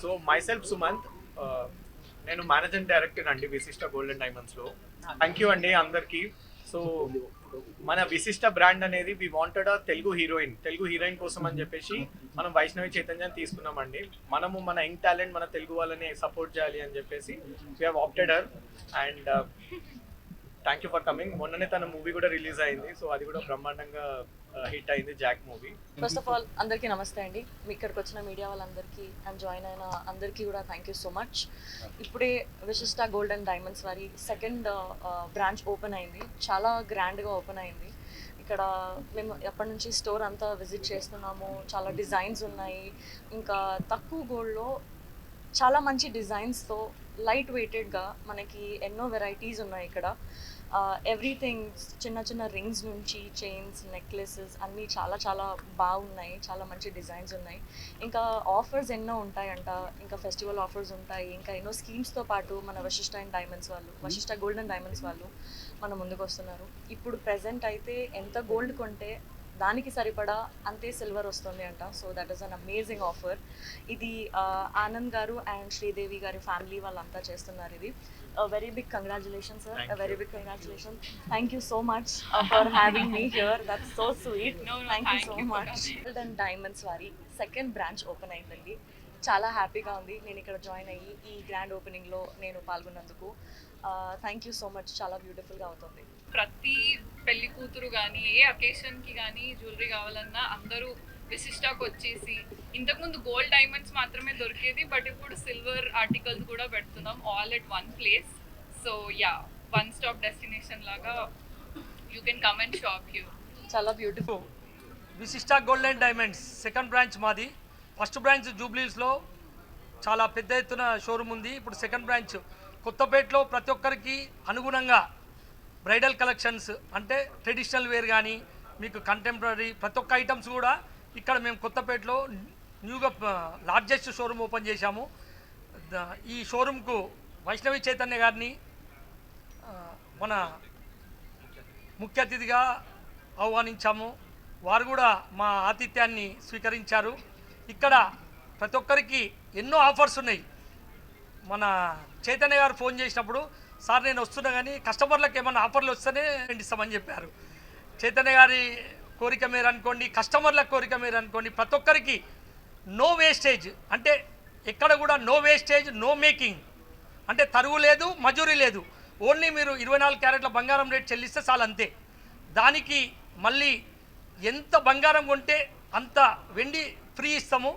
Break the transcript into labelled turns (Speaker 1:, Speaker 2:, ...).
Speaker 1: So my self Sumanth, నేను managing director అండి విశిష్ట గోల్డ్ అండ్ డైమండ్స్లో. థ్యాంక్ యూ అండి అందరికీ. సో మన విశిష్ట బ్రాండ్ అనేది వి వాంటెడ్ తెలుగు హీరోయిన్ కోసం అని చెప్పేసి మనం వైష్ణవి చైతన్యాన్ని తీసుకున్నామండి. మనము మన యంగ్ టాలెంట్, మన తెలుగు వాళ్ళని సపోర్ట్ చేయాలి అని చెప్పేసి we have opted her. And thank you for coming. మొన్ననే తన మూవీ కూడా రిలీజ్ అయింది, సో అది కూడా బ్రహ్మాండంగా హిట్ అయింది, Jack movie.
Speaker 2: First of all అందరికీ నమస్తే అండి. మీ ఇక్కడికి వచ్చిన మీడియా వాళ్ళందరికీ అండ్ జాయిన్ అయిన అందరికీ కూడా థ్యాంక్ యూ సో మచ్. ఇప్పుడే విశిష్ట గోల్డ్ అండ్ డైమండ్స్ వారి సెకండ్ బ్రాంచ్ ఓపెన్ అయింది. చాలా గ్రాండ్గా ఓపెన్ అయింది. ఇక్కడ మేము ఎప్పటి నుంచి స్టోర్ అంతా విజిట్ చేస్తున్నాము. చాలా డిజైన్స్ ఉన్నాయి. ఇంకా తక్కువ గోల్డ్లో చాలా మంచి డిజైన్స్తో లైట్ వెయిటెడ్గా మనకి ఎన్నో వెరైటీస్ ఉన్నాయి ఇక్కడ. ఎవ్రీథింగ్ చిన్న చిన్న రింగ్స్ నుంచి చైన్స్, నెక్లెసెస్ అన్నీ చాలా చాలా బాగున్నాయి. చాలా మంచి డిజైన్స్ ఉన్నాయి. ఇంకా ఆఫర్స్ ఎన్నో ఉంటాయంట. ఇంకా ఫెస్టివల్ ఆఫర్స్ ఉంటాయి. ఇంకా ఎన్నో స్కీమ్స్తో పాటు మన వశిష్ట అండ్ డైమండ్స్ వాళ్ళు, వశిష్ట గోల్డ్ అండ్ డైమండ్స్ వాళ్ళు మన ముందుకు వస్తున్నారు. ఇప్పుడు ప్రెజెంట్ అయితే ఎంత గోల్డ్ కొంటే దానికి సరిపడా అంతే సిల్వర్ వస్తుంది అంట. So that is an amazing offer. ఇది ఆనంద్ గారు అండ్ శ్రీదేవి గారి ఫ్యామిలీ వాళ్ళంతా చేస్తున్నారు. ఇది very big congratulation sir, very big congratulation. Thank you so much for having me here. That's so sweet. Thank you so much. Gold and diamonds వారి second branch open అయిందండి. చాలా హ్యాపీగా ఉంది నేను ఇక్కడ జాయిన్ అయ్యి ఈ గ్రాండ్ ఓపెనింగ్లో నేను పాల్గొన్నందుకు. Thank you so much. చాలా బ్యూటిఫుల్గా అవుతుంది.
Speaker 3: ప్రతి పెళ్లి కూతురు కానీ ఏ అకేషన్కి కానీ జ్యువెలరీ కావాలన్నా అందరూ విశిష్టాకు వచ్చేసి, ఇంతకుముందు గోల్డ్ డైమండ్స్ మాత్రమే దొరికేది, బట్ ఇప్పుడు సిల్వర్ ఆర్టికల్స్ కూడా పెడుతున్నాం all at one place. So ya, one stop destination లాగా you can come and shop here.
Speaker 2: చాలా beautiful.
Speaker 4: Vishishta gold and diamonds second branch మాది. ఫస్ట్ బ్రాంచ్ జూబ్లీస్లో చాలా పెద్ద ఎత్తున షోరూమ్ ఉంది. ఇప్పుడు సెకండ్ బ్రాంచ్ కొత్తపేటలో ప్రతి ఒక్కరికి అనుగుణంగా బ్రైడల్ కలెక్షన్స్ అంటే ట్రెడిషనల్ వేర్ కానీ మీకు కంటెంపరీ ప్రతి ఒక్క ఐటమ్స్ కూడా ఇక్కడ మేము కొత్తపేటలో న్యూగా లార్జెస్ట్ షోరూమ్ ఓపెన్ చేశాము. ఈ షోరూమ్కు వైష్ణవి చైతన్య గారిని మన ముఖ్య అతిథిగా ఆహ్వానించాము. వారు కూడా మా ఆతిథ్యాన్ని స్వీకరించారు. ఇక్కడ ప్రతి ఒక్కరికి ఎన్నో ఆఫర్స్ ఉన్నాయి. మన చైతన్య గారు ఫోన్ చేసినప్పుడు, సార్ నేను వస్తున్నా కానీ కస్టమర్లకు ఏమైనా ఆఫర్లు వస్తేనే ఇస్తామని చెప్పారు. చైతన్య గారి కోరిక మీరు అనుకోండి, కస్టమర్ల కోరిక మీరు అనుకోండి, ప్రతి ఒక్కరికి నో వేస్టేజ్, అంటే ఎక్కడ కూడా నో వేస్టేజ్, నో మేకింగ్, అంటే తరుగు లేదు, మజూరీ లేదు. ఓన్లీ మీరు 24 క్యారెట్ల బంగారం రేట్ చెల్లిస్తే చాలు, అంతే. దానికి మళ్ళీ ఎంత బంగారం కొంటే అంత వెండి ఫ్రీ ఇస్తాము.